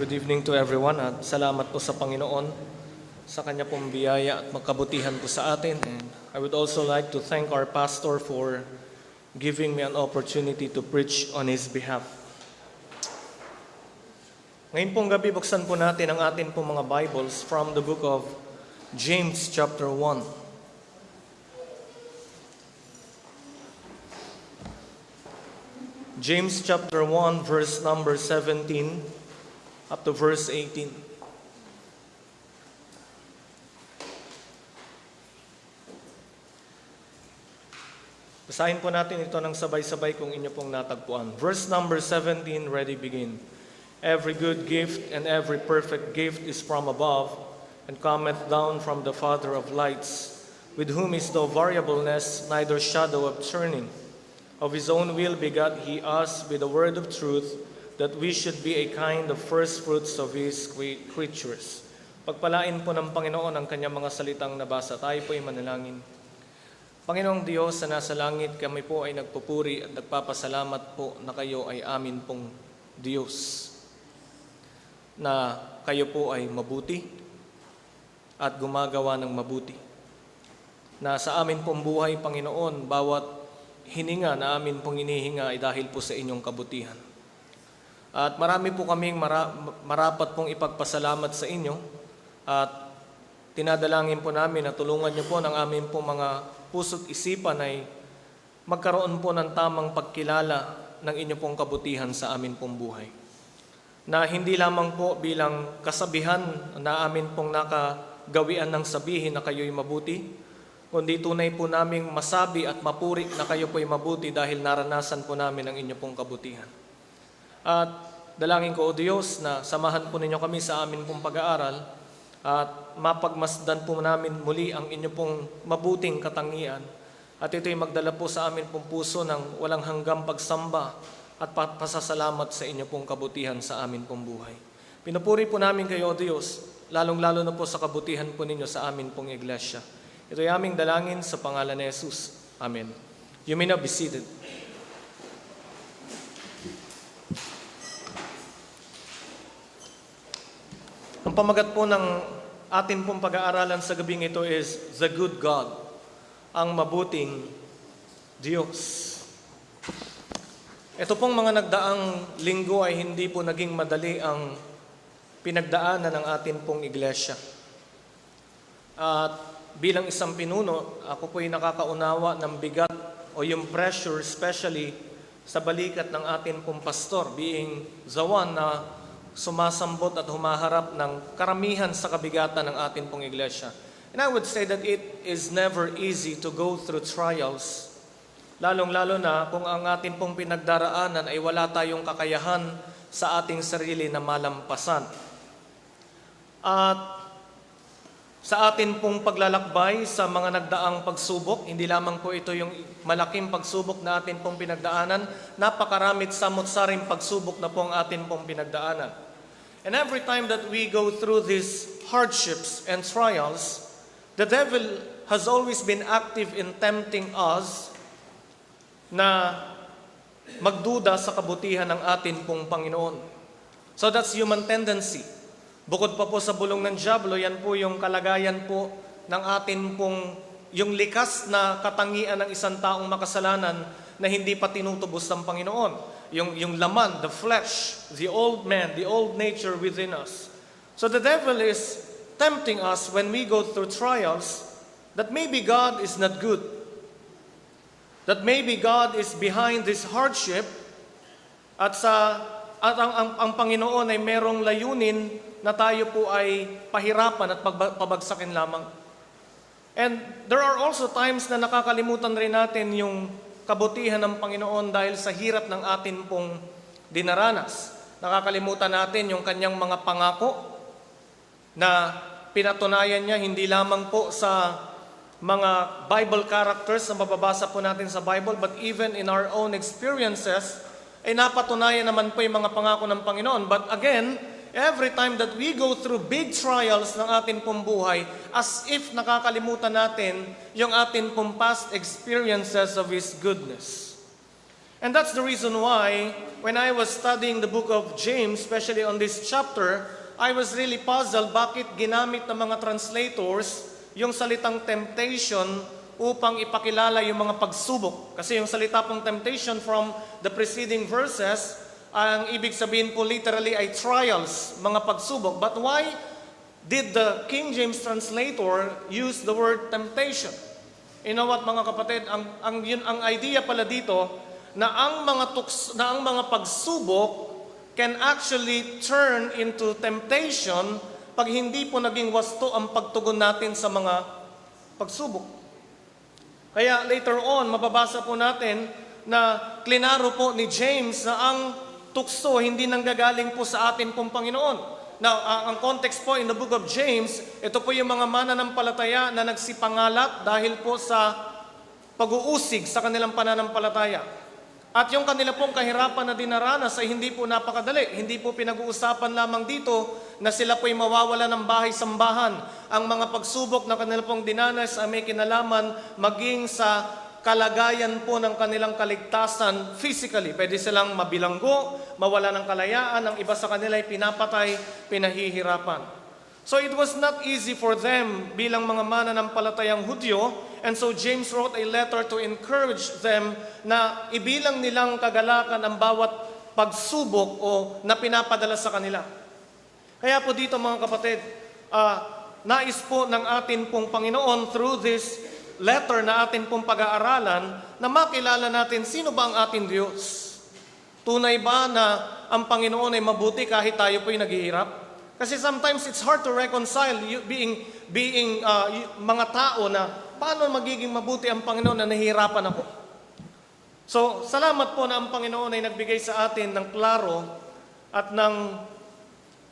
Good evening to everyone at salamat po sa Panginoon sa Kanya pong biyaya at makabutihan po sa atin. And I would also like to thank our pastor for giving me an opportunity to preach on his behalf. Ngayon pong gabi, buksan po natin ang atin pong mga Bibles from the book of James chapter 1. James chapter 1 verse number 17 up to verse 18. Basahin po natin ito ng sabay-sabay kung inyo pong natagpuan. Verse number 17, ready, begin. Every good gift and every perfect gift is from above and cometh down from the Father of lights, with whom is no variableness, neither shadow of turning. Of his own will begot he us with the word of truth, that we should be a kind of first fruits of his creatures. Pagpalain po ng Panginoon ang kanyang mga salitang nabasa. Tayo po ay manalangin. Panginoong Diyos na nasa langit, kami po ay nagpupuri at nagpapasalamat po na kayo ay amin pong Diyos. Na kayo po ay mabuti at gumagawa ng mabuti. Na sa amin pong buhay, Panginoon, bawat hininga na amin pong inihinga ay dahil po sa inyong kabutihan. At marami po kaming marapat pong ipagpasalamat sa inyo at tinadalangin po namin na tulungan niyo po ng amin pong mga puso't isipan ay magkaroon po ng tamang pagkilala ng inyo pong kabutihan sa amin pong buhay. Na hindi lamang po bilang kasabihan na amin pong nakagawian ng sabihin na kayo'y mabuti, kundi tunay po naming masabi at mapuri na kayo po'y mabuti dahil naranasan po namin ang inyo pong kabutihan. At dalangin ko, O Diyos, na samahan po ninyo kami sa amin pong pag-aaral at mapagmasdan po namin muli ang inyo pong mabuting katangian. At ito'y magdala po sa amin pong puso ng walang hanggang pagsamba at pasasalamat sa inyo pong kabutihan sa amin pong buhay. Pinupuri po namin kayo, O Diyos, lalong-lalo na po sa kabutihan po ninyo sa amin pong iglesia. Ito'y aming dalangin sa pangalan ni Jesus. Amen. You may now be seated. Ang pamagat po ng atin pong pag-aaralan sa gabing ito is The Good God, ang mabuting Diyos. Ito pong mga nagdaang linggo ay hindi po naging madali ang pinagdaanan ng atin pong iglesia. At bilang isang pinuno, ako po'y nakakaunawa ng bigat o yung pressure, especially sa balikat ng atin pong pastor, being the one na sumasambot at humaharap ng karamihan sa kabigatan ng atin pong iglesia. And I would say that it is never easy to go through trials, lalong-lalo na kung ang atin pong pinagdaraanan ay wala tayong kakayahan sa ating sarili na malampasan. At sa atin pong paglalakbay sa mga nagdaang pagsubok, hindi lamang po ito yung malaking pagsubok na atin pong pinagdaanan, napakaramit samot-saring pagsubok na po ang atin pong pinagdaanan. And every time that we go through these hardships and trials, the devil has always been active in tempting us na magduda sa kabutihan ng atin pong Panginoon. So that's human tendency. Bukod pa po sa bulong ng dyablo, yan po yung kalagayan po ng atin pong yung likas na katangian ng isang taong makasalanan na hindi pa tinutubos ng Panginoon. Yung laman, the flesh, the old man, the old nature within us. So the devil is tempting us when we go through trials that maybe God is not good. That maybe God is behind this hardship at ang Panginoon ay merong layunin na tayo po ay pahirapan at pabagsakin lamang. And there are also times na nakakalimutan rin natin yung kabutihan ng Panginoon dahil sa hirap ng atin pong dinaranas. Nakakalimutan natin yung kanyang mga pangako na pinatunayan niya hindi lamang po sa mga Bible characters na mababasa po natin sa Bible, but even in our own experiences, ay napatunayan naman po yung mga pangako ng Panginoon. But again, every time that we go through big trials ng atin pong buhay, as if nakakalimutan natin yung atin pong past experiences of His goodness. And that's the reason why, when I was studying the book of James, especially on this chapter, I was really puzzled bakit ginamit ng mga translators yung salitang temptation upang ipakilala yung mga pagsubok. Kasi yung salita pong temptation from the preceding verses, ang ibig sabihin po literally ay trials, mga pagsubok. But why did the King James translator use the word temptation? You know what, mga kapatid, ang idea pala dito na ang mga pagsubok can actually turn into temptation pag hindi po naging wasto ang pagtugon natin sa mga pagsubok. Kaya later on, mababasa po natin na klinaro po ni James na ang tukso hindi nanggagaling po sa atin pong Panginoon. Now, ang context po in the book of James, ito po yung mga mananampalataya na nagsipangalat dahil po sa pag-uusig sa kanilang pananampalataya. At yung kanila pong kahirapan na dinaranas ay hindi po napakadali. Hindi po pinag-uusapan lamang dito na sila po'y mawawala ng bahay-sambahan. Ang mga pagsubok na kanila pong dinanas ay may kinalaman maging sa kalagayan po ng kanilang kaligtasan physically. Pwede silang mabilanggo, mawala ng kalayaan, ang iba sa kanila ay pinapatay, pinahihirapan. So it was not easy for them bilang mga mananampalatayang Hudyo, and so James wrote a letter to encourage them na ibilang nilang kagalakan ang bawat pagsubok o na pinapadala sa kanila. Kaya po dito mga kapatid, nais po ng atin pong Panginoon through this letter na atin pong pag-aaralan na makilala natin sino ba ang ating Diyos. Tunay ba na ang Panginoon ay mabuti kahit tayo po'y naghihirap? Kasi sometimes it's hard to reconcile being mga tao na paano magiging mabuti ang Panginoon na nahihirapan ako. So, salamat po na ang Panginoon ay nagbigay sa atin ng klaro at ng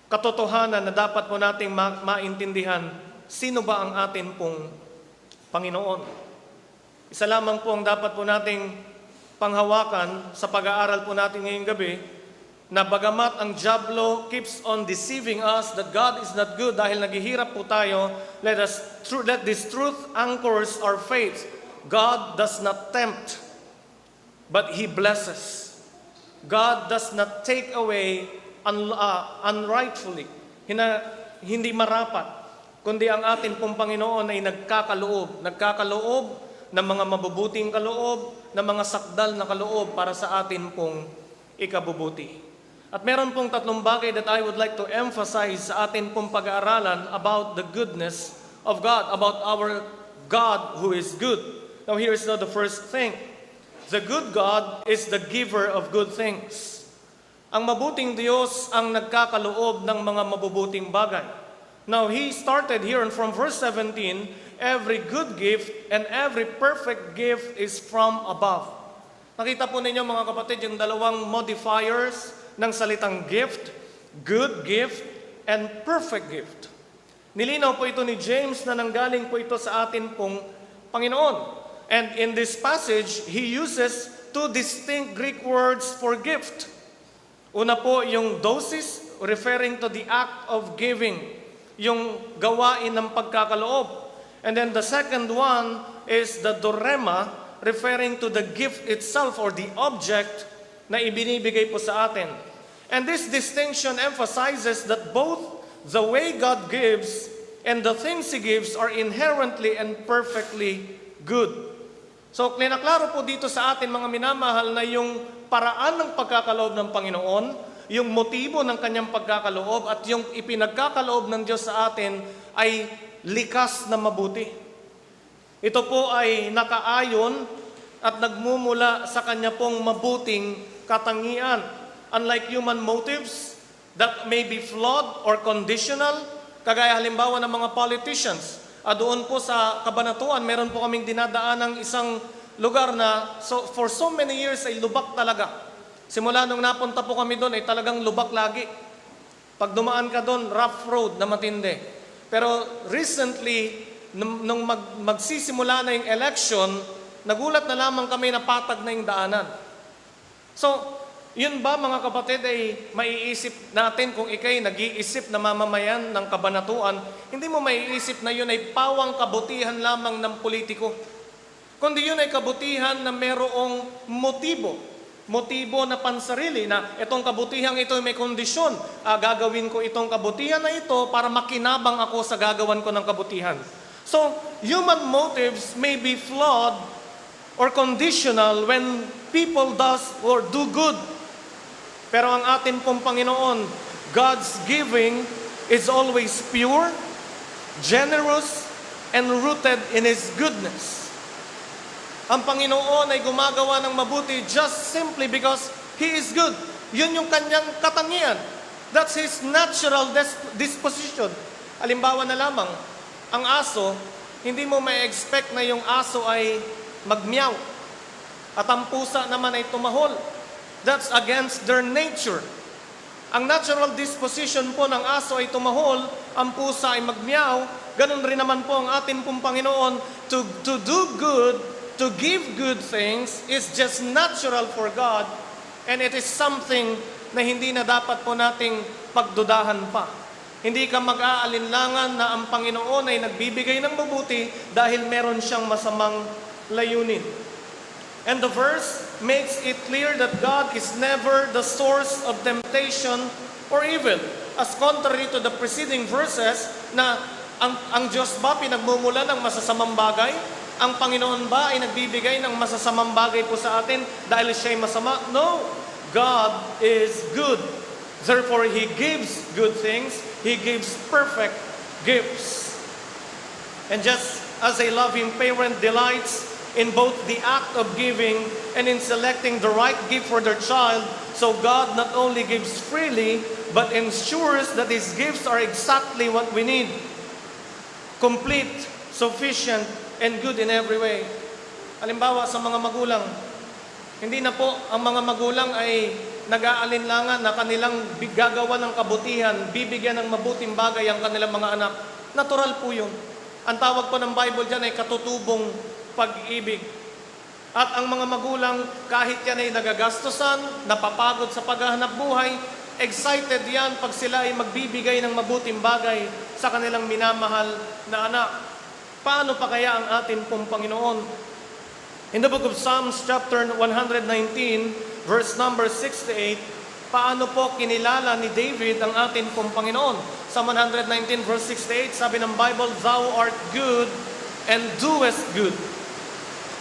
katotohanan na dapat po nating maintindihan sino ba ang atin pong Panginoon. Isa lamang po ang dapat po nating panghawakan sa pag-aaral po natin ngayong gabi, na bagamat ang diablo keeps on deceiving us that God is not good dahil naghihirap po tayo, let this truth anchors our faith. God does not tempt, but He blesses. God does not take away unrightfully, hindi marapat, kundi ang atin pong Panginoon ay nagkakaloob ng mga mabubuting kaloob, ng mga sakdal na kaloob para sa atin pong ikabubuti. At meron pong tatlong bagay that I would like to emphasize sa atin pong pag-aaralan about the goodness of God, about our God who is good. Now here's the first thing. The good God is the giver of good things. Ang mabuting Diyos ang nagkakaloob ng mga mabubuting bagay. Now He started here and from verse 17, every good gift and every perfect gift is from above. Nakita po ninyo mga kapatid yung dalawang modifiers ng salitang gift, good gift, and perfect gift. Nilinaw po ito ni James na nanggaling po ito sa atin pong Panginoon. And in this passage, he uses two distinct Greek words for gift. Una po yung dosis, referring to the act of giving, yung gawain ng pagkakaloob. And then the second one is the dorema, referring to the gift itself or the object na ibinibigay po sa atin. And this distinction emphasizes that both the way God gives and the things He gives are inherently and perfectly good. So, klinaklaro po dito sa atin mga minamahal na yung paraan ng pagkakaloob ng Panginoon, yung motibo ng Kanyang pagkakaloob at yung ipinagkakaloob ng Diyos sa atin ay likas na mabuti. Ito po ay nakaayon at nagmumula sa Kanya pong mabuting katangian. Unlike human motives that may be flawed or conditional, kagaya halimbawa ng mga politicians. Doon po sa Kabanatuan, meron po kaming dinadaan ng isang lugar na for so many years ay lubak talaga. Simula nung napunta po kami doon ay talagang lubak lagi. Pag dumaan ka doon, rough road na matindi. Pero recently, nung magsisimula na yung election, nagulat na lamang kami na patag na yung daanan. So, yun ba mga kapatid ay maiisip natin kung ikay nag-iisip na mamamayan ng kabanatuan, hindi mo maiisip na yun ay pawang kabutihan lamang ng politiko. Kundi yun ay kabutihan na merong motibo. motibo na pansarili na itong kabutihang ito may kondisyon. Gagawin ko itong kabutihan na ito para makinabang ako sa gagawan ko ng kabutihan. So, human motives may be flawed or conditional when people does or do good. Pero ang atin pong Panginoon, God's giving is always pure, generous, and rooted in His goodness. Ang Panginoon ay gumagawa ng mabuti just simply because He is good. Yun yung kanyang katangian. That's His natural disposition. Halimbawa na lamang, ang aso, hindi mo may expect na yung aso ay magmeow. At ang pusa naman ay tumahol. That's against their nature. Ang natural disposition po ng aso ay tumahol, ang pusa ay magmeow. Ganun rin naman po ang atin pong Panginoon. To do good, to give good things is just natural for God, and it is something na hindi na dapat po nating pagdudahan pa. Hindi ka mag-aalinlangan na ang Panginoon ay nagbibigay ng mabuti dahil meron siyang masamang layunin. And the verse makes it clear that God is never the source of temptation or evil. As contrary to the preceding verses na ang Diyos ba pinagmumula ng masasamang bagay? Ang Panginoon ba ay nagbibigay ng masasamang bagay po sa atin dahil siya'y masama? No. God is good. Therefore, He gives good things. He gives perfect gifts. And just as a loving parent delights in both the act of giving and in selecting the right gift for their child, so God not only gives freely, but ensures that His gifts are exactly what we need. Complete, sufficient, and good in every way. Halimbawa sa mga magulang, hindi na po ang mga magulang ay nag-aalinlangan na kanilang gagawa ng kabutihan, bibigyan ng mabuting bagay ang kanilang mga anak. Natural po yun. Ang tawag po ng Bible dyan ay katutubong pag-ibig. At ang mga magulang, kahit yan ay nagagastosan, napapagod sa paghahanap buhay, excited yan pag sila ay magbibigay ng mabuting bagay sa kanilang minamahal na anak. Paano pa kaya ang atin pong Panginoon? In the book of Psalms chapter 119, verse number 68, paano po kinilala ni David ang atin pong Panginoon? Psalm 119 verse 68, sabi ng Bible, Thou art good and doest good.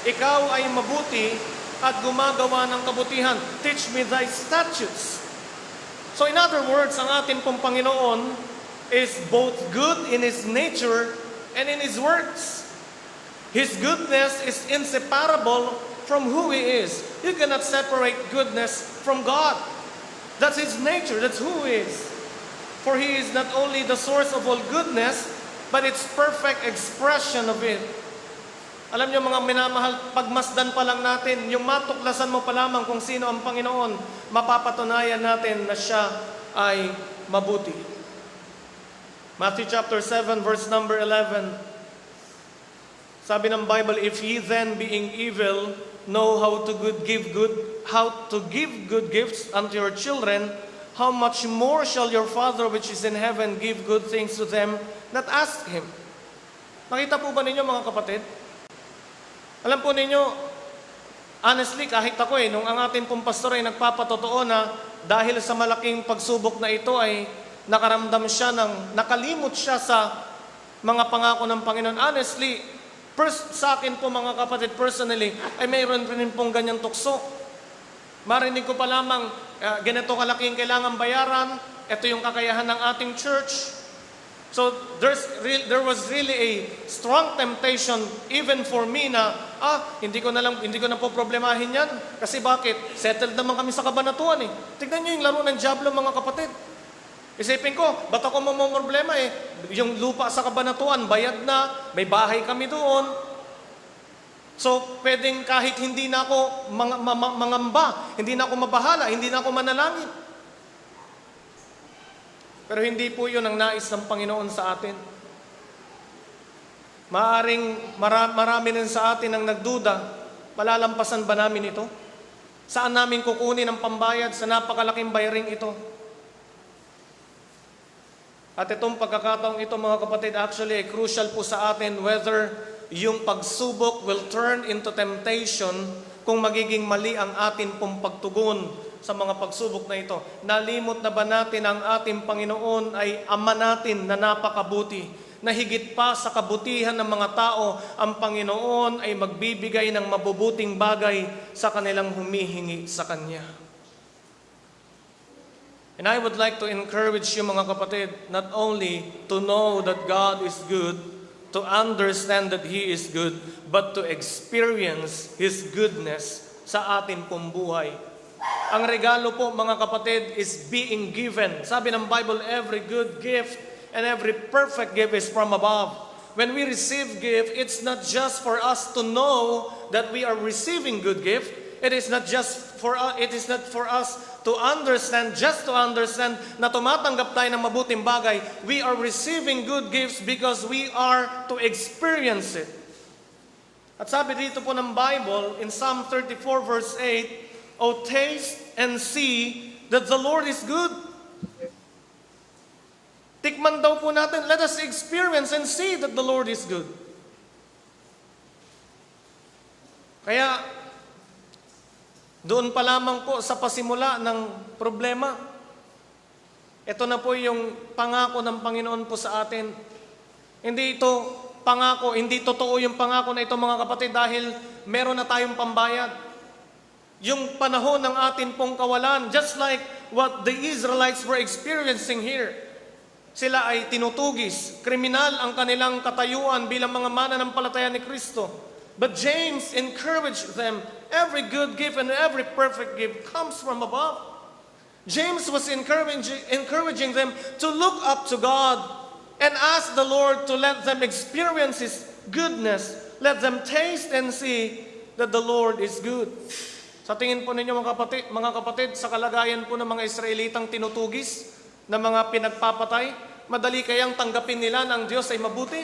Ikaw ay mabuti at gumagawa ng kabutihan. Teach me thy statutes. So in other words, ang atin pong Panginoon is both good in His nature and in His works. His goodness is inseparable from who He is. You cannot separate goodness from God. That's His nature. That's who He is. For He is not only the source of all goodness, but its perfect expression of it. Alam niyo mga minamahal, pagmasdan pa lang natin, yung matuklasan mo pa lamang kung sino ang Panginoon, mapapatunayan natin na siya ay mabuti. Matthew chapter 7 verse number 11. Sabi ng Bible, if ye then being evil know how to give good gifts unto your children, how much more shall your Father which is in heaven give good things to them that ask Him? Nakita po ba ninyo mga kapatid? Alam po ninyo, honestly, kahit ako nung ang ating pong pastor ay nagpapatotoo na dahil sa malaking pagsubok na ito ay nakaramdam siya nakalimot siya sa mga pangako ng Panginoon. Honestly, sa akin po mga kapatid, personally, ay mayroon rin pong ganyang tukso. Marinig ko pa lamang, ganito kalaking kailangan bayaran, ito yung kakayahan ng ating church. So there was really a strong temptation even for me na hindi ko na po problemahin yan kasi bakit? Settled naman kami sa kabanatuan Tignan niyo yung laro ng diablo mga kapatid. Isipin ko, ba't ako problema yung lupa sa kabanatuan, bayad na, may bahay kami doon. So pwedeng kahit hindi na ako mangamba, hindi na ako mabahala, hindi na ako manalangin. Pero hindi po yun ang nais ng Panginoon sa atin. Maaring marami rin sa atin ang nagduda, malalampasan ba namin ito? Saan namin kukunin ang pambayad sa napakalaking bayaring ito? At itong pagkakataong ito mga kapatid, actually crucial po sa atin whether yung pagsubok will turn into temptation kung magiging mali ang atin pong pagtugon sa mga pagsubok na ito? Nalimot na ba natin ang ating Panginoon ay Ama natin na napakabuti, na higit pa sa kabutihan ng mga tao, ang Panginoon ay magbibigay ng mabubuting bagay sa kanilang humihingi sa Kanya? And I would like to encourage you mga kapatid, not only to know that God is good, to understand that He is good, but to experience His goodness sa atin pong buhay. Ang regalo po mga kapatid is being given. Sabi ng Bible, every good gift and every perfect gift is from above. When we receive gift, it's not just for us to know that we are receiving good gift. It is not for us to understand, just to understand na tumatanggap tayo ng mabuting bagay. We are receiving good gifts because we are to experience it. At sabi dito po ng Bible, in Psalm 34 verse 8, "O taste and see that the Lord is good." Tikman daw po natin, let us experience and see that the Lord is good. Kaya, doon pa lamang po sa pasimula ng problema, ito na po yung pangako ng Panginoon po sa atin. Hindi ito pangako, hindi totoo yung pangako na ito mga kapatid dahil meron na tayong pambayad. Yung panahon ng atin pong kawalan, just like what the Israelites were experiencing here. Sila ay tinutugis, kriminal ang kanilang katayuan bilang mga mananampalataya ni Kristo. But James encouraged them, every good gift and every perfect gift comes from above. James was encouraging them to look up to God and ask the Lord to let them experience His goodness. Let them taste and see that the Lord is good. Sa tingin po ninyo mga kapatid, sa kalagayan po ng mga Israelitang tinutugis, na mga pinagpapatay, madali kayang tanggapin nila na ang Diyos ay mabuti?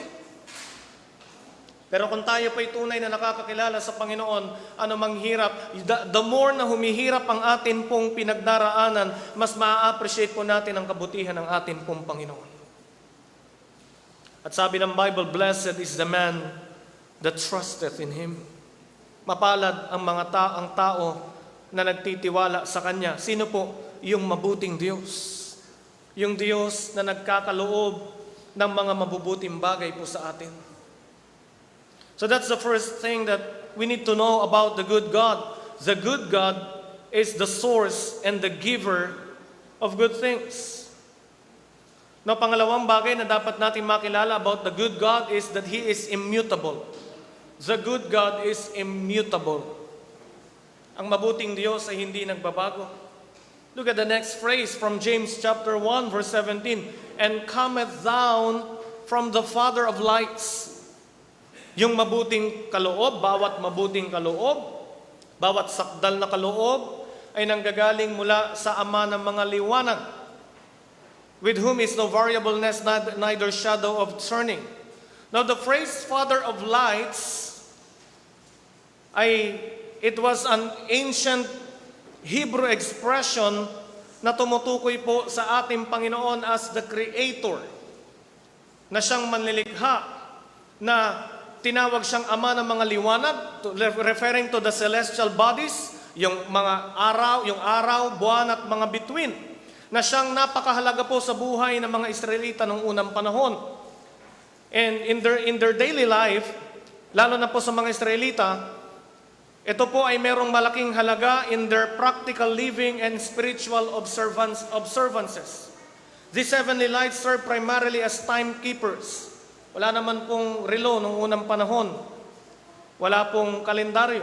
Pero kung tayo pa'y tunay na nakakakilala sa Panginoon, anumang hirap, the more na humihirap ang atin pong pinagdaraanan, mas ma-appreciate po natin ang kabutihan ng atin pong Panginoon. At sabi ng Bible, "Blessed is the man that trusteth in Him." Mapalad ang ang tao na nagtitiwala sa Kanya. Sino po? Yung mabuting Diyos. Yung Diyos na nagkakaloob ng mga mabubuting bagay po sa atin. So that's the first thing that we need to know about the good God. The good God is the source and the giver of good things. Now, pangalawang bagay na dapat natin makilala about the good God is that He is immutable. The good God is immutable. Ang mabuting Diyos ay hindi nagbabago. Look at the next phrase from James chapter 1 verse 17. "And cometh down from the Father of lights." Yung mabuting kaloob, bawat mabuting kaloob, bawat sakdal na kaloob ay nanggagaling mula sa Ama ng mga liwanag, with whom is no variableness, neither shadow of turning. Now the phrase Father of lights it was an ancient Hebrew expression na tumutukoy po sa ating Panginoon as the Creator, na siyang manlilikha, na tinawag siyang Ama ng mga liwanag, referring to the celestial bodies, yung araw, buwan at mga bituin, na siyang napakahalaga po sa buhay ng mga Israelita noong unang panahon. And in their daily life, lalo na po sa mga Israelita, ito po ay merong malaking halaga in their practical living and spiritual observances. These heavenly lights serve primarily as timekeepers. Wala naman pong relo noong unang panahon. Wala pong kalendaryo.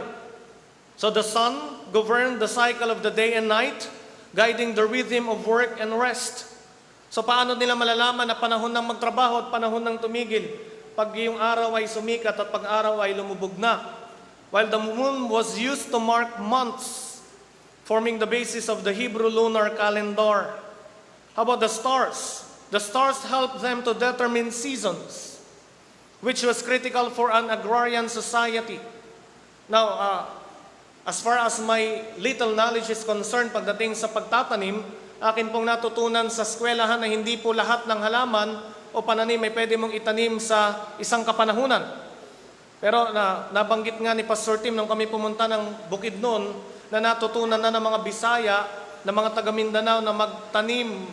So the sun governed the cycle of the day and night, guiding the rhythm of work and rest. So paano nila malalaman na panahon ng magtrabaho at panahon ng tumigil? Pag yung araw ay sumikat at pag araw ay lumubog na. While the moon was used to mark months, forming the basis of the Hebrew lunar calendar. How about the stars? The stars helped them to determine seasons, which was critical for an agrarian society. Now, as far as my little knowledge is concerned pagdating sa pagtatanim, akin pong natutunan sa eskwelahan na hindi po lahat ng halaman o pananim ay pwede mong itanim sa isang kapanahunan. Pero nabanggit nga ni Pastor Tim nung kami pumunta ng Bukidnon na natutunan na ng mga Bisaya, ng mga taga Mindanao na magtanim,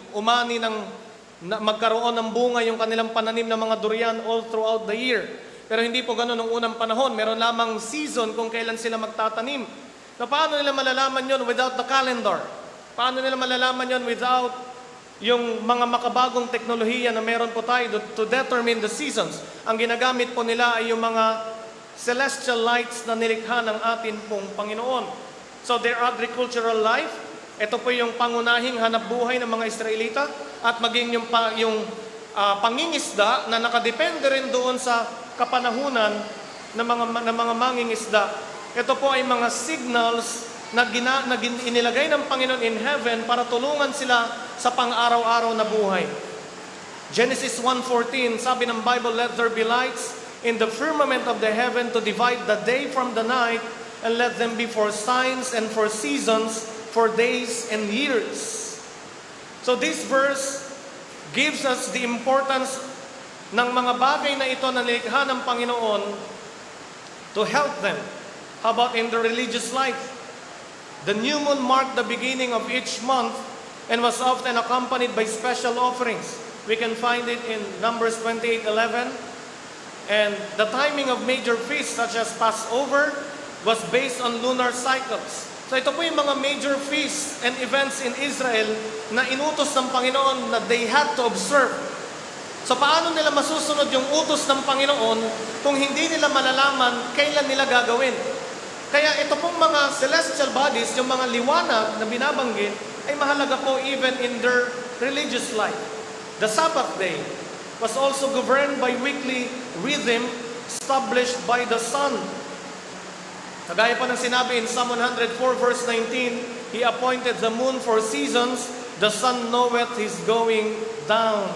magkaroon ng bunga yung kanilang pananim ng mga durian all throughout the year. Pero hindi po ganoon nung unang panahon. Meron lamang season kung kailan sila magtatanim. Na paano nila malalaman yon without the calendar? Paano nila malalaman yon without yung mga makabagong teknolohiya na meron po tayo to determine the seasons? Ang ginagamit po nila ay yung mga celestial lights na nilikha ng atin pong Panginoon. So their agricultural life, ito po yung pangunahing hanap buhay ng mga Israelita at maging yung pangingisda na nakadepende rin doon sa kapanahunan ng mga mangingisda. Ito po ay mga signals na inilagay ng Panginoon in heaven para tulungan sila sa pang-araw-araw na buhay. Genesis 1:14, sabi ng Bible, "Let there be lights in the firmament of the heaven to divide the day from the night, and let them be for signs and for seasons, for days and years." So this verse gives us the importance ng mga bagay na ito na nilikha ng Panginoon to help them. How about in the religious life? The new moon marked the beginning of each month and was often accompanied by special offerings. We can find it in Numbers 28:11. And the timing of major feasts such as Passover was based on lunar cycles. So ito po yung mga major feasts and events in Israel na inutos ng Panginoon na they had to observe. So paano nila masusunod yung utos ng Panginoon kung hindi nila malalaman kailan nila gagawin? Kaya ito pong mga celestial bodies, yung mga liwanag na binabanggit, ay mahalaga po even in their religious life. The Sabbath day was also governed by weekly rhythm established by the sun. Kagaya pa ng sinabi in Psalm 104 verse 19, "He appointed the moon for seasons, the sun knoweth his going down."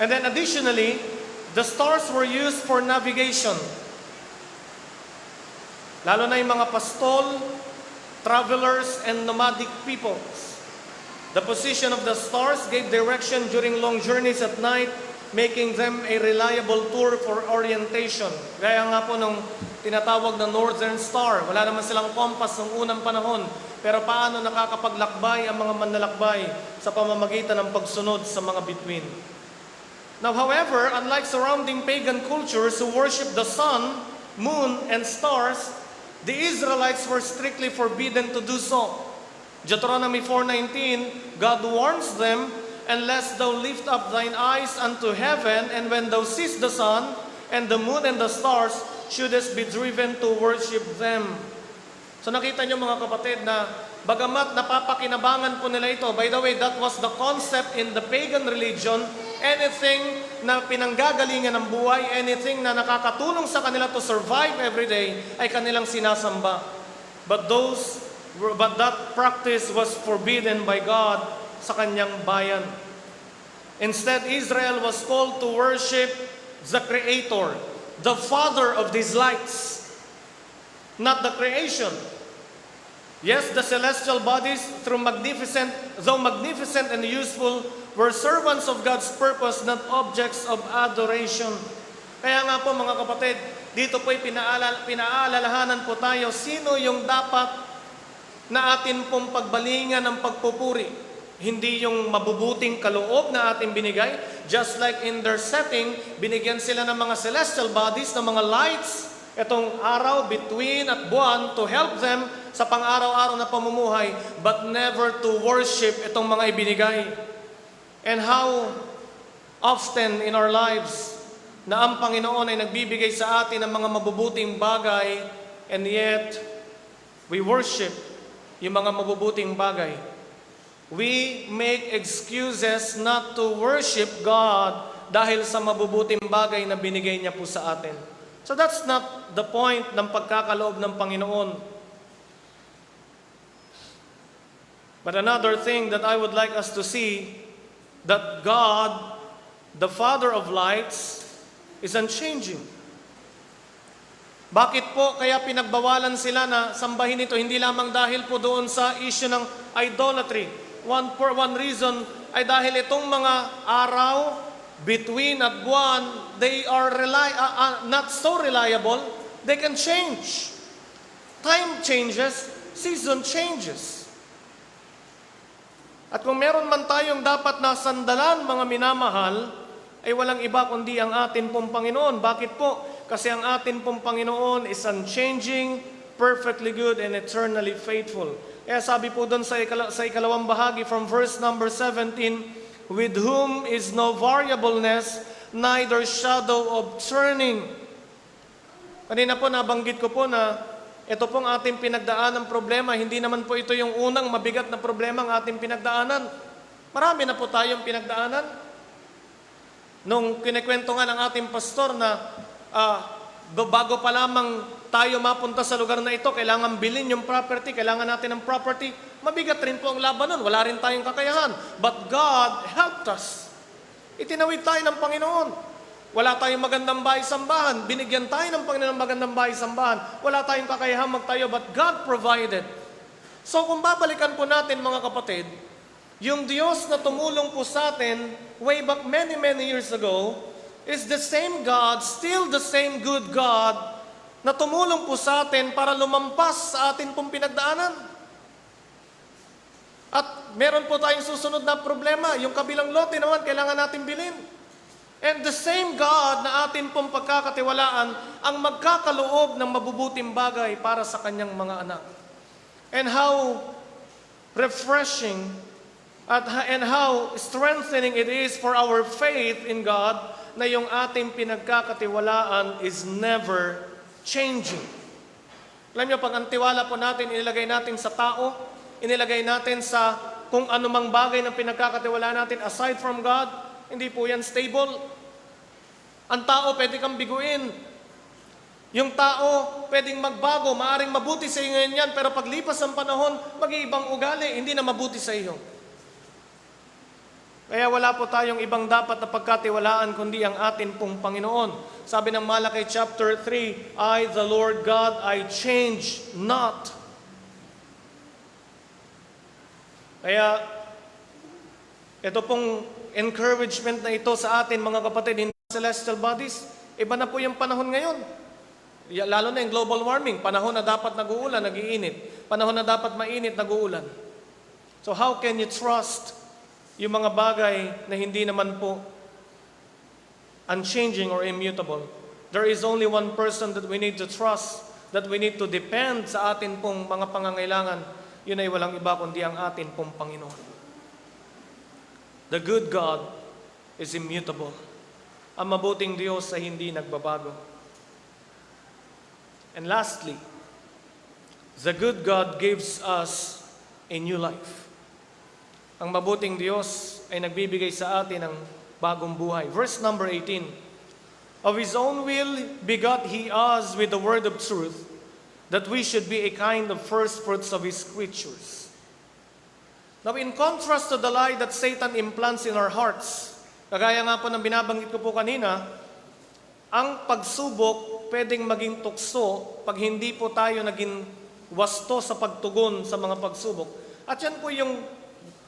And then additionally, the stars were used for navigation. Lalo na yung mga pastol, travelers, and nomadic peoples. The position of the stars gave direction during long journeys at night, making them a reliable tour for orientation. Gaya nga po nung tinatawag na Northern Star. Wala naman silang compass ng unang panahon. Pero paano nakakapaglakbay ang mga manlalakbay sa pamamagitan ng pagsunod sa mga bituin. Now, however, unlike surrounding pagan cultures who worship the sun, moon, and stars, the Israelites were strictly forbidden to do so. Deuteronomy 4:19, God warns them, "Unless thou lift up thine eyes unto heaven, and when thou seest the sun, and the moon, and the stars, shouldest be driven to worship them." So nakita niyo mga kapatid na bagamat napapakinabangan po nila ito, by the way, that was the concept in the pagan religion, anything na pinanggagalingan ng buhay, anything na nakakatulong sa kanila to survive every day, ay kanilang sinasamba. But that practice was forbidden by God sa kanyang bayan. Instead, Israel was called to worship the Creator, the Father of these lights, not the creation. Yes, the celestial bodies, though magnificent and useful, were servants of God's purpose, not objects of adoration. Kaya nga po mga kapatid, dito po'y pinaalalahanan po tayo, sino yung dapat na atin pong pagbalingan ng pagpupuri. Hindi yung mabubuting kaloob na ating binigay. Just like in their setting, binigyan sila ng mga celestial bodies, ng mga lights, itong araw, bituin at buwan to help them sa pang-araw-araw na pamumuhay, but never to worship itong mga ibinigay. And how often in our lives na ang Panginoon ay nagbibigay sa atin ng mga mabubuting bagay, and yet we worship yung mga mabubuting bagay. We make excuses not to worship God dahil sa mabubuting bagay na binigay niya po sa atin. So that's not the point ng pagkakaloob ng Panginoon. But another thing that I would like us to see, that God, the Father of lights, is unchanging. Bakit po kaya pinagbawalan sila na sambahin ito? Hindi lamang dahil po doon sa issue ng idolatry. One reason ay dahil itong mga araw, between at buwan, they are not so reliable. They can change. Time changes, season changes. At kung meron man tayong dapat na sandalan, mga minamahal, ay walang iba kundi ang atin pong Panginoon. Bakit po? Kasi ang atin pong Panginoon is unchanging, perfectly good, and eternally faithful. Kaya sabi po doon sa ikalawang bahagi from verse number 17, with whom is no variableness, neither shadow of turning. Kanina po nabanggit ko po na ito pong ating pinagdaanan problema, hindi naman po ito yung unang mabigat na problema ang ating pinagdaanan. Marami na po tayong pinagdaanan. Nung kinikwento nga ng ating pastor na bago pa lamang tayo mapunta sa lugar na ito, kailangan bilhin yung property, kailangan natin ng property. Mabigat rin po ang laban nun, wala rin tayong kakayahan. But God helped us. Itinawid tayo ng Panginoon. Wala tayong magandang bahay-sambahan. Binigyan tayo ng Panginoon ng magandang bahay-sambahan. Wala tayong kakayahan magtayo, but God provided. So kung babalikan po natin mga kapatid, yung Diyos na tumulong po sa atin way back many, many years ago is the same God, still the same good God na tumulong po sa atin para lumampas sa atin pong pinagdaanan. At meron po tayong susunod na problema. Yung kabilang lote naman, kailangan natin bilhin. And the same God na atin pong pagkakatiwalaan ang magkakaloob ng mabubuting bagay para sa kanyang mga anak. And how refreshing and how strengthening it is for our faith in God na yung ating pinagkakatiwalaan is never changing. Alam niyo, pag ang tiwala po natin, inilagay natin sa tao, inilagay natin sa kung anumang bagay na pinagkakatiwalaan natin aside from God, hindi po yan stable. Ang tao pwede kang biguin. Yung tao pwedeng magbago, maaring mabuti sa iyo ngayon yan, pero paglipas ng panahon, mag-iibang ugali, hindi na mabuti sa iyo. Kaya wala po tayong ibang dapat na pagkatiwalaan kundi ang atin pong Panginoon. Sabi ng Malakay chapter 3, I, the Lord God, I change not. Kaya ito pong encouragement na ito sa atin mga kapatid in celestial bodies, iba na po yung panahon ngayon. Lalo na yung global warming, panahon na dapat nag-uulan, nag-iinit. Panahon na dapat mainit, nag-uulan. So how can you trust yung mga bagay na hindi naman po unchanging or immutable? There is only one person that we need to trust, that we need to depend sa atin pong mga pangangailangan. Yun ay walang iba kundi ang atin pong Panginoon. The good God is immutable. Ang mabuting Diyos ay hindi nagbabago. And lastly, the good God gives us a new life. Ang mabuting Diyos ay nagbibigay sa atin ng bagong buhay. Verse number 18, of His own will begot He us with the word of truth, that we should be a kind of first fruits of His creatures. Now, in contrast to the lie that Satan implants in our hearts, kagaya nga po ng binabanggit ko po kanina, ang pagsubok pwedeng maging tukso pag hindi po tayo naging wasto sa pagtugon sa mga pagsubok. At yan po yung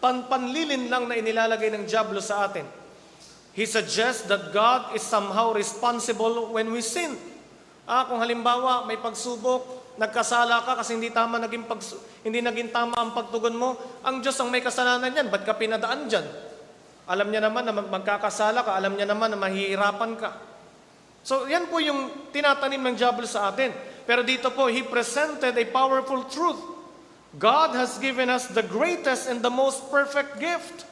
panlilin lang na inilalagay ng dyablo sa atin. He suggests that God is somehow responsible when we sin. Kung halimbawa may pagsubok, nagkasala ka kasi hindi naging tama ang pagtugon mo, ang Diyos ang may kasalanan yan, ba't ka pinadaan dyan? Alam niya naman na magkakasala ka, alam niya naman na mahihirapan ka. So yan po yung tinatanim ng diablo sa atin. Pero dito po, he presented a powerful truth. God has given us the greatest and the most perfect gift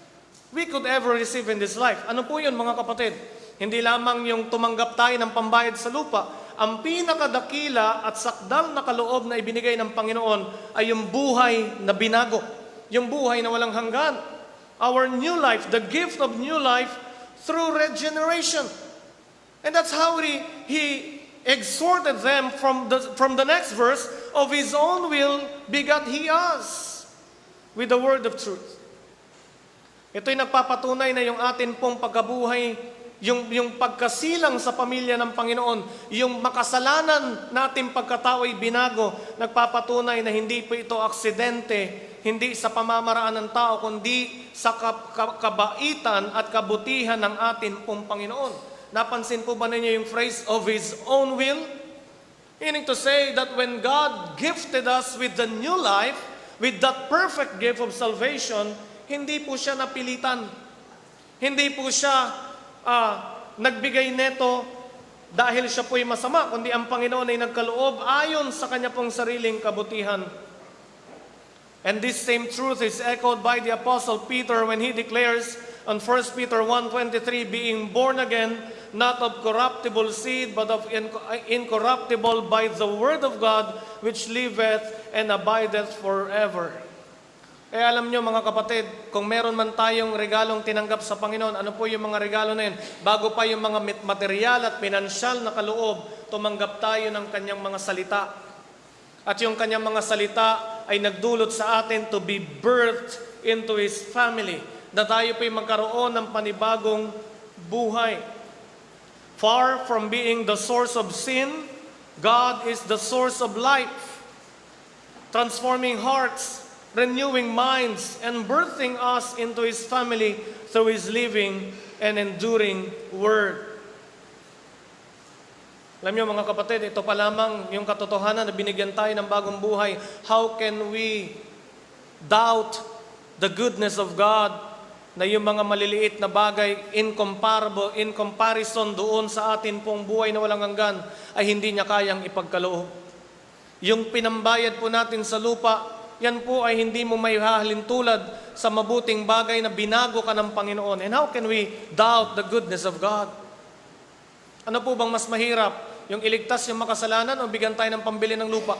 we could ever receive in this life. Ano po yun mga kapatid? Hindi lamang yung tumanggap tayo ng pambayad sa lupa. Ang pinakadakila at sakdal na kaloob na ibinigay ng Panginoon ay yung buhay na binago. Yung buhay na walang hanggan. Our new life, the gift of new life through regeneration. And that's how he exhorted them from the next verse, of His own will begot He us with the word of truth. Ito'y nagpapatunay na yung atin pong pagkabuhay, yung pagkasilang sa pamilya ng Panginoon, yung makasalanan natin pagkatao'y binago, nagpapatunay na hindi po ito aksidente, hindi sa pamamaraan ng tao, kundi sa kabaitan at kabutihan ng atin pong Panginoon. Napansin po ba ninyo yung phrase, of His own will? Meaning to say that when God gifted us with the new life, with that perfect gift of salvation, hindi po siya napilitan. Hindi po siya nagbigay neto dahil siya po'y masama, kundi ang Panginoon ay nagkaloob ayon sa kanya pong sariling kabutihan. And this same truth is echoed by the Apostle Peter when he declares on 1 Peter 1:23, being born again, not of corruptible seed, but of incorruptible by the word of God, which liveth and abideth forever. Eh alam nyo mga kapatid, kung meron man tayong regalong tinanggap sa Panginoon, ano po yung mga regalo na yun? Bago pa yung mga material at pinansyal na kaloob, tumanggap tayo ng kanyang mga salita. At yung kanyang mga salita ay nagdulot sa atin to be birthed into His family, na tayo po'y magkaroon ng panibagong buhay. Far from being the source of sin, God is the source of life, transforming hearts, renewing minds, and birthing us into His family through His living and enduring Word. Alam niyo mga kapatid, ito pa lamang yung katotohanan na binigyan tayo ng bagong buhay. How can we doubt the goodness of God na yung mga maliliit na bagay in comparison doon sa atin pong buhay na walang hanggan ay hindi niya kayang ipagkaloob. Yung pinambayad po natin sa lupa, yan po ay hindi mo may hahalintulad sa mabuting bagay na binago ka ng Panginoon. And how can we doubt the goodness of God? Ano po bang mas mahirap? Yung iligtas yung makasalanan o bigyan tayo ng pambili ng lupa?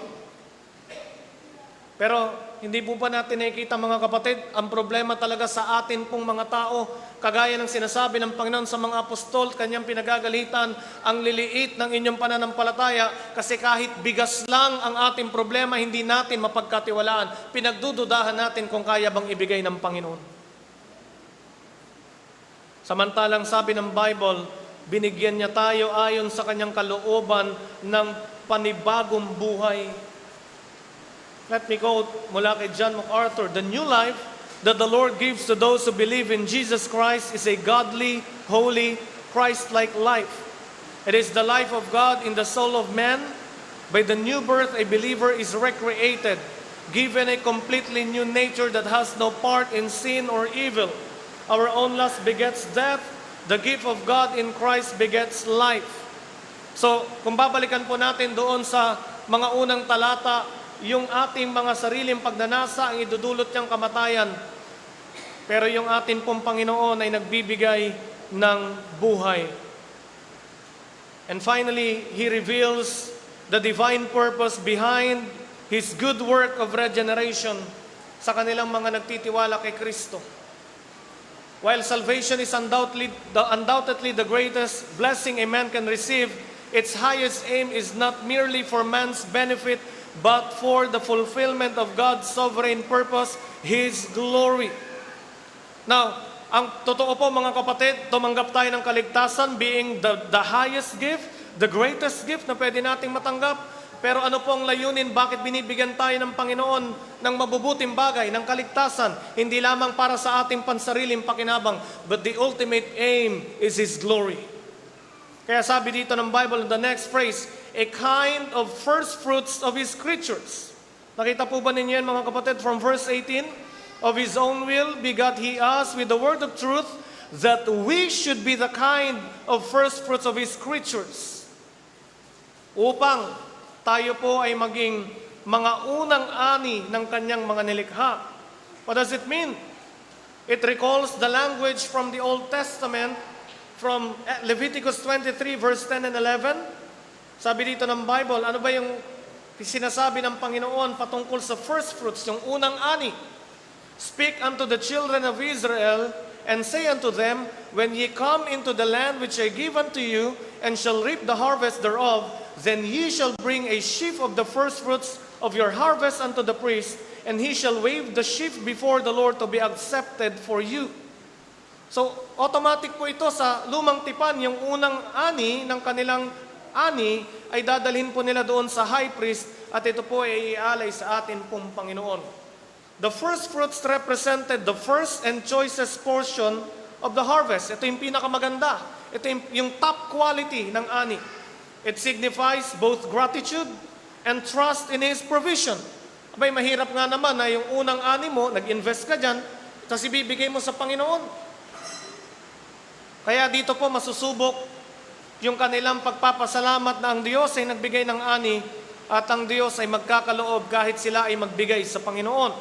Pero hindi po pa natin nakikita mga kapatid, ang problema talaga sa atin pong mga tao, kagaya ng sinasabi ng Panginoon sa mga apostol, kanyang pinagagalitan, ang liliit ng inyong pananampalataya, kasi kahit bigas lang ang ating problema, hindi natin mapagkatiwalaan. Pinagdududahan natin kung kaya bang ibigay ng Panginoon. Samantalang sabi ng Bible, binigyan niya tayo ayon sa kanyang kalooban ng panibagong buhay. Let me quote mula kay John MacArthur, "The new life that the Lord gives to those who believe in Jesus Christ is a godly, holy, Christ-like life. It is the life of God in the soul of man. By the new birth, a believer is recreated, given a completely new nature that has no part in sin or evil. Our own lust begets death. The gift of God in Christ begets life." So, kung babalikan po natin doon sa mga unang talata, yung ating mga sariling pagnanasa ang idudulot niyang kamatayan. Pero yung ating pong Panginoon ay nagbibigay ng buhay. And finally, He reveals the divine purpose behind His good work of regeneration sa kanilang mga nagtitiwala kay Kristo. While salvation is undoubtedly the greatest blessing a man can receive, its highest aim is not merely for man's benefit, but for the fulfillment of God's sovereign purpose, His glory. Now, ang totoo po mga kapatid, tumanggap tayo ng kaligtasan being the highest gift, the greatest gift na pwede nating matanggap. Pero ano po ang layunin? Bakit binibigyan tayo ng Panginoon ng mabubuting bagay, ng kaligtasan? Hindi lamang para sa ating pansariling pakinabang, but the ultimate aim is His glory. Kaya sabi dito ng Bible, in the next phrase, a kind of first fruits of His creatures. Nakita po ba ninyo yan mga kapatid from verse 18? Of His own will begot He us with the word of truth, that we should be the kind of first fruits of His creatures. Upang tayo po ay maging mga unang ani ng kanyang mga nilikha. What does it mean? It recalls the language from the Old Testament, from Leviticus 23 verse 10 and 11. Sabi dito ng Bible, ano ba yung sinasabi ng Panginoon patungkol sa first fruits, yung unang ani? "Speak unto the children of Israel, and say unto them, when ye come into the land which I give unto you, and shall reap the harvest thereof, then ye shall bring a sheaf of the first fruits of your harvest unto the priest, and he shall wave the sheaf before the Lord to be accepted for you." So, automatic po ito sa lumang tipan, yung unang ani ng kanilang ani ay dadalhin po nila doon sa high priest, at ito po ay ialay sa atin pong Panginoon. The first fruits represented the first and choicest portion of the harvest. Ito yung pinakamaganda. Ito yung top quality ng ani. It signifies both gratitude and trust in His provision. Abay, mahirap nga naman na yung unang ani mo, nag-invest ka dyan, tapos ibibigay mo sa Panginoon. Kaya dito po masusubok yung kanilang pagpapasalamat na ang Diyos ay nagbigay ng ani at ang Diyos ay magkakaloob kahit sila ay magbigay sa Panginoon.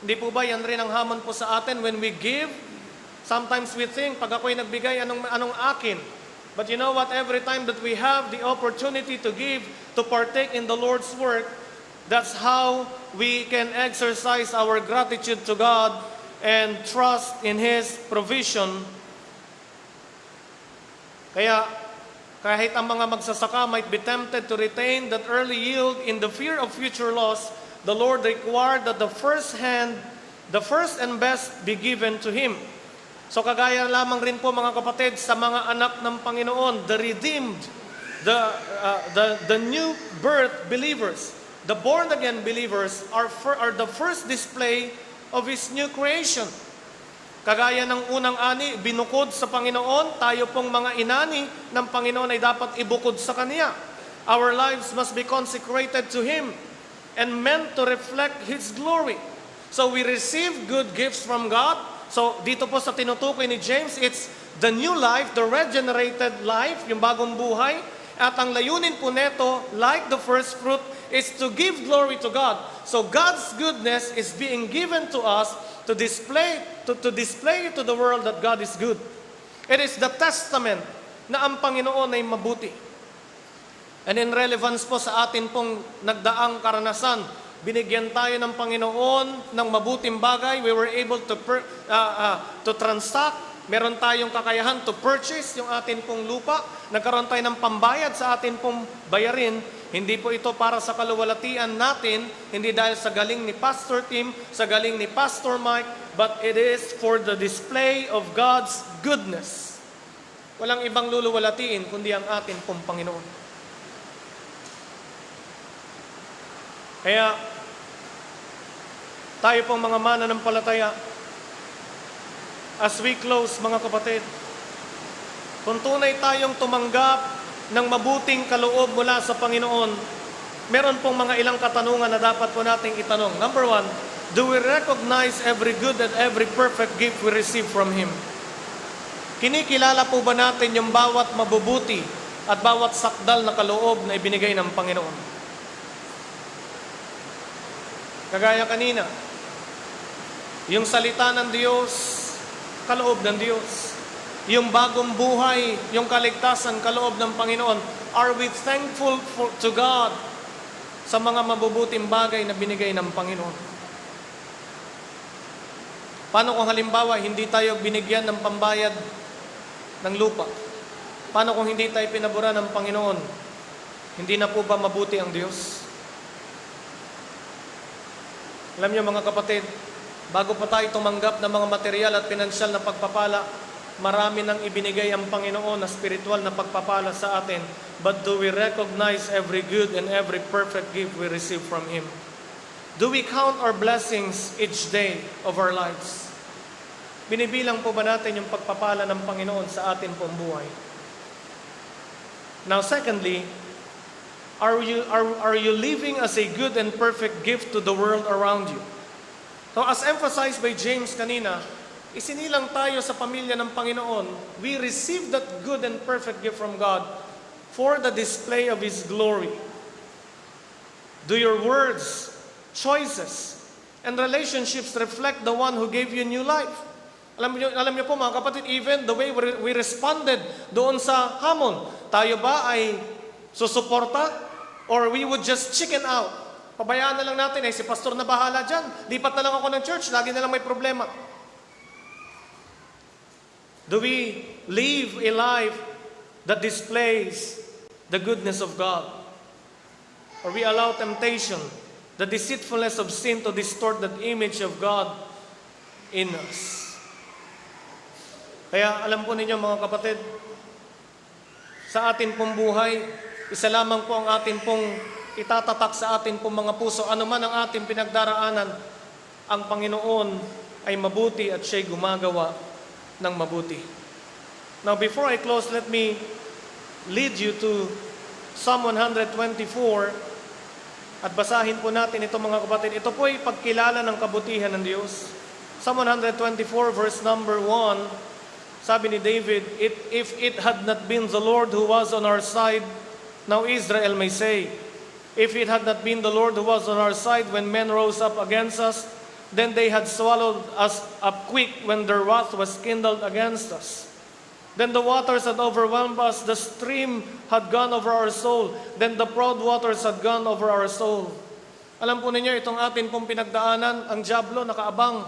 Hindi po ba yan rin ang hamon po sa atin when we give? Sometimes we think, pag ako'y nagbigay, anong akin? But you know what? Every time that we have the opportunity to give, to partake in the Lord's work, that's how we can exercise our gratitude to God and trust in His provision. Kaya, kahit ang mga magsasaka might be tempted to retain that early yield in the fear of future loss, the Lord required that the first and best be given to Him. So kagaya lamang rin po mga kapatid sa mga anak ng Panginoon, the redeemed, the new birth believers, the born again believers are the first display of His new creation. Kagaya ng unang ani, binukod sa Panginoon, tayo pong mga inani ng Panginoon ay dapat ibukod sa Kanya. Our lives must be consecrated to Him and meant to reflect His glory. So we receive good gifts from God. So dito po sa tinutukoy ni James, it's the new life, the regenerated life, yung bagong buhay. At ang layunin po neto, like the first fruit, is to give glory to God. So God's goodness is being given to us to display to the world that God is good. It is the testament na ang Panginoon ay mabuti. And in relevance po sa atin pong nagdaang karanasan, binigyan tayo ng Panginoon ng mabuting bagay. We were able to transact. Meron tayong kakayahan to purchase yung atin pong lupa. Nagkaroon tayo ng pambayad sa atin pong bayarin. Hindi po ito para sa kaluwalhatian natin, hindi dahil sa galing ni Pastor Tim, sa galing ni Pastor Mike, but it is for the display of God's goodness. Walang ibang luluwalhatiin kundi ang atin pong Panginoon. Kaya, tayo pong mga mananampalataya, as we close mga kapatid, kung tunay tayong tumanggap ng mabuting kaloob mula sa Panginoon, meron pong mga ilang katanungan na dapat po nating itanong. Number 1, do we recognize every good and every perfect gift we receive from Him? Kinikilala po ba natin yung bawat mabubuti at bawat sakdal na kaloob na ibinigay ng Panginoon? Kagaya kanina, yung salita ng Diyos, kaloob ng Diyos. Yung bagong buhay, yung kaligtasan, kaloob ng Panginoon. Are we thankful to God sa mga mabubuting bagay na binigay ng Panginoon? Paano kung halimbawa, hindi tayo binigyan ng pambayad ng lupa? Paano kung hindi tayo pinabura ng Panginoon? Hindi na po ba mabuti ang Diyos? Alam niyo mga kapatid, bago pa tayo tumanggap ng mga material at pinansyal na pagpapala, marami nang ibinigay ang Panginoon na spiritual na pagpapala sa atin. But do we recognize every good and every perfect gift we receive from Him? Do we count our blessings each day of our lives? Binibilang po ba natin yung pagpapala ng Panginoon sa atin pong buhay? Now secondly, are you living as a good and perfect gift to the world around you? So as emphasized by James kanina, isinilang tayo sa pamilya ng Panginoon. We receive that good and perfect gift from God for the display of His glory. Do your words, choices, and relationships reflect the one who gave you new life? Alam niyo po mga kapatid, even the way we responded doon sa hamon, tayo ba ay susuporta? Or we would just chicken out. Pabayaan na lang natin, si pastor na bahala dyan. Lipat na lang ako ng church, lagi na lang may problema. Do we live a life that displays the goodness of God? Or we allow temptation, the deceitfulness of sin to distort that image of God in us? Kaya alam po ninyo mga kapatid, sa atin pong buhay, isa lamang po ang atin pong itatatak sa atin pong mga puso. Ano man ang ating pinagdaraanan, ang Panginoon ay mabuti at siya'y gumagawa ng mabuti. Now, before I close, let me lead you to Psalm 124 at basahin po natin ito mga kapatid. Ito po ay pagkilala ng kabutihan ng Diyos. Psalm 124 verse number 1, sabi ni David, If it had not been the Lord who was on our side, now Israel may say, if it had not been the Lord who was on our side when men rose up against us, then they had swallowed us up quick when their wrath was kindled against us. Then the waters had overwhelmed us, the stream had gone over our soul, then the proud waters had gone over our soul. Alam po ninyo, itong atin pong pinagdaanan, ang dyablo nakaabang.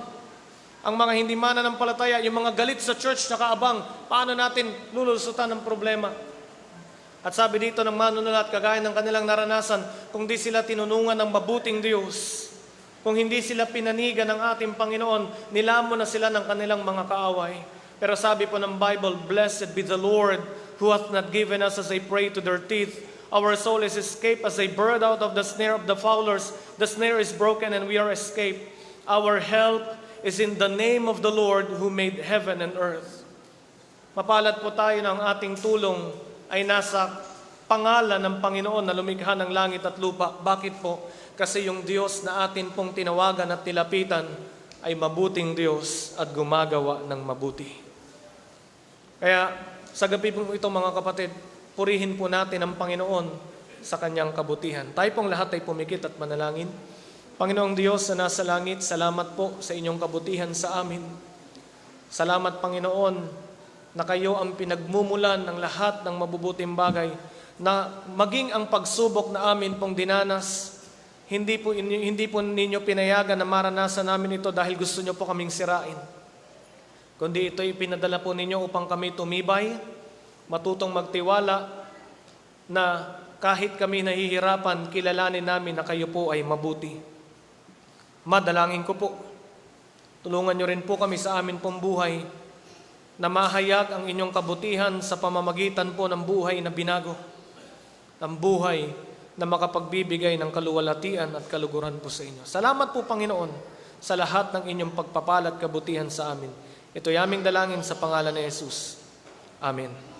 Ang mga hindi mananampalataya, yung mga galit sa church nakaabang. Paano natin lulusutan ng problema? At sabi dito ng manunulat, kagaya ng kanilang naranasan, kung di sila tinunungan ng mabuting Diyos, kung hindi sila pinanigan ng ating Panginoon, nilamon na sila ng kanilang mga kaaway. Pero sabi po ng Bible, Blessed be the Lord who hath not given us as a prey to their teeth. Our soul is escaped as a bird out of the snare of the fowlers. The snare is broken and we are escaped. Our help is in the name of the Lord who made heaven and earth. Mapalad po tayo ng ating tulong ay nasa pangalan ng Panginoon na lumikha ng langit at lupa. Bakit po? Kasi yung Diyos na atin pong tinawagan at tilapitan ay mabuting Diyos at gumagawa ng mabuti. Kaya sa gabi po ito mga kapatid, purihin po natin ang Panginoon sa kanyang kabutihan. Tayo pong lahat ay pumikit at manalangin. Panginoong Diyos na nasa langit, salamat po sa inyong kabutihan sa amin. Salamat Panginoon na kayo ang pinagmumulan ng lahat ng mabubuting bagay, na maging ang pagsubok na amin pong dinanas, hindi po ninyo pinayagan na maranasan namin ito dahil gusto nyo po kaming sirain. Kundi ito'y pinadala po ninyo upang kami tumibay, matutong magtiwala na kahit kami nahihirapan, kilalanin namin na kayo po ay mabuti. Madalangin ko po, tulungan nyo rin po kami sa amin pong buhay na mahayag ang inyong kabutihan sa pamamagitan po ng buhay na binago, ng buhay na makapagbibigay ng kaluwalhatian at kaluguran po sa inyo. Salamat po Panginoon sa lahat ng inyong pagpapala at kabutihan sa amin. Ito'y aming dalangin sa pangalan ni Jesus. Amen.